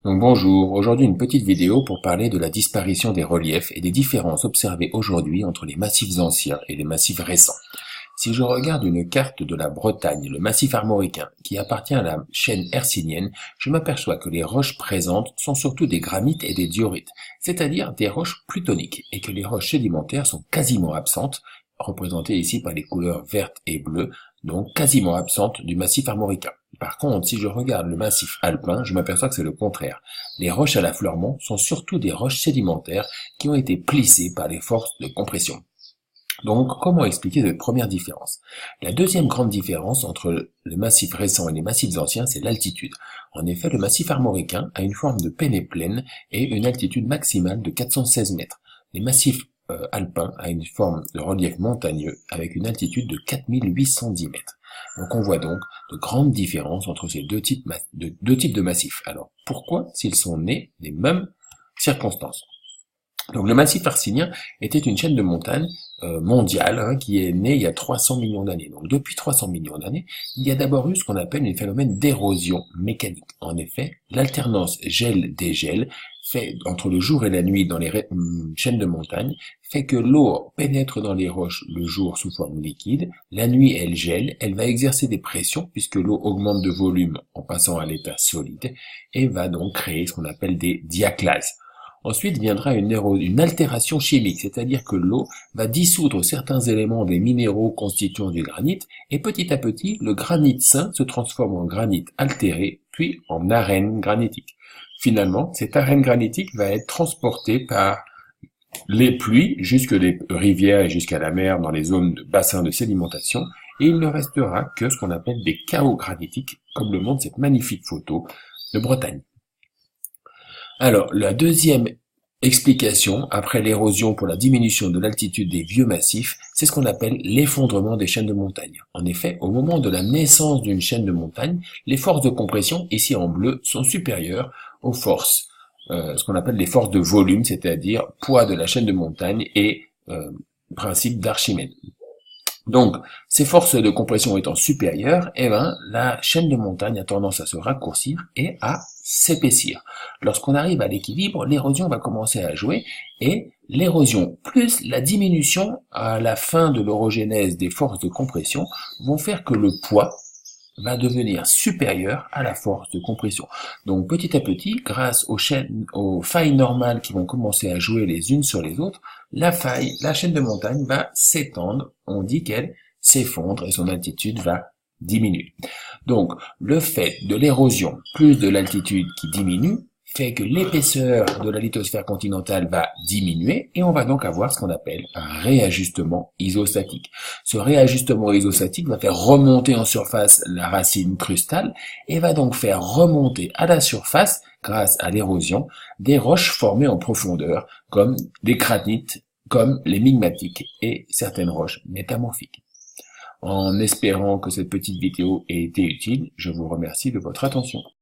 Donc bonjour, aujourd'hui une petite vidéo pour parler de la disparition des reliefs et des différences observées aujourd'hui entre les massifs anciens et les massifs récents. Si je regarde une carte de la Bretagne, le massif armoricain, qui appartient à la chaîne hercynienne, je m'aperçois que les roches présentes sont surtout des granites et des diorites, c'est-à-dire des roches plutoniques, et que les roches sédimentaires sont quasiment absentes, représentées ici par les couleurs vertes et bleues, donc quasiment absentes du massif armoricain. Par contre, si je regarde le massif alpin, je m'aperçois que c'est le contraire. Les roches à l'affleurement sont surtout des roches sédimentaires qui ont été plissées par les forces de compression. Donc, comment expliquer cette première différence? La deuxième grande différence entre le massif récent et les massifs anciens, c'est l'altitude. En effet, le massif armoricain a une forme de pénéplaine et une altitude maximale de 416 mètres. Les massifs alpins a une forme de relief montagneux avec une altitude de 4810 mètres. Donc on voit donc de grandes différences entre ces deux types de massifs. Alors pourquoi s'ils sont nés des mêmes circonstances? Donc le massif hercynien était une chaîne de montagnes mondiale qui est née il y a 300 millions d'années. Donc depuis 300 millions d'années, il y a d'abord eu ce qu'on appelle un phénomène d'érosion mécanique. En effet, l'alternance gel-dégel fait entre le jour et la nuit dans les chaînes de montagnes fait que l'eau pénètre dans les roches le jour sous forme liquide, la nuit elle gèle, elle va exercer des pressions puisque l'eau augmente de volume en passant à l'état solide et va donc créer ce qu'on appelle des diaclases. Ensuite viendra une altération chimique, c'est-à-dire que l'eau va dissoudre certains éléments des minéraux constituant du granit, et petit à petit, le granit sain se transforme en granit altéré, puis en arène granitique. Finalement, cette arène granitique va être transportée par les pluies jusque les rivières et jusqu'à la mer dans les zones de bassins de sédimentation, et il ne restera que ce qu'on appelle des chaos granitiques, comme le montre cette magnifique photo de Bretagne. Alors, la deuxième explication, après l'érosion pour la diminution de l'altitude des vieux massifs, c'est ce qu'on appelle l'effondrement des chaînes de montagne. En effet, au moment de la naissance d'une chaîne de montagne, les forces de compression, ici en bleu, sont supérieures aux forces, ce qu'on appelle les forces de volume, c'est-à-dire poids de la chaîne de montagne et principe d'Archimède. Donc, ces forces de compression étant supérieures, la chaîne de montagne a tendance à se raccourcir et à s'épaissir. Lorsqu'on arrive à l'équilibre, l'érosion va commencer à jouer et l'érosion plus la diminution à la fin de l'orogénèse des forces de compression vont faire que le poids va devenir supérieur à la force de compression. Donc petit à petit, grâce aux failles normales qui vont commencer à jouer les unes sur les autres, la chaîne de montagne va s'étendre, on dit qu'elle s'effondre et son altitude va diminuer. Donc le fait de l'érosion plus de l'altitude qui diminue fait que l'épaisseur de la lithosphère continentale va diminuer et on va donc avoir ce qu'on appelle un réajustement isostatique. Ce réajustement isostatique va faire remonter en surface la racine crustale et va donc faire remonter à la surface, grâce à l'érosion, des roches formées en profondeur comme des granites, comme les migmatiques et certaines roches métamorphiques. En espérant que cette petite vidéo ait été utile, je vous remercie de votre attention.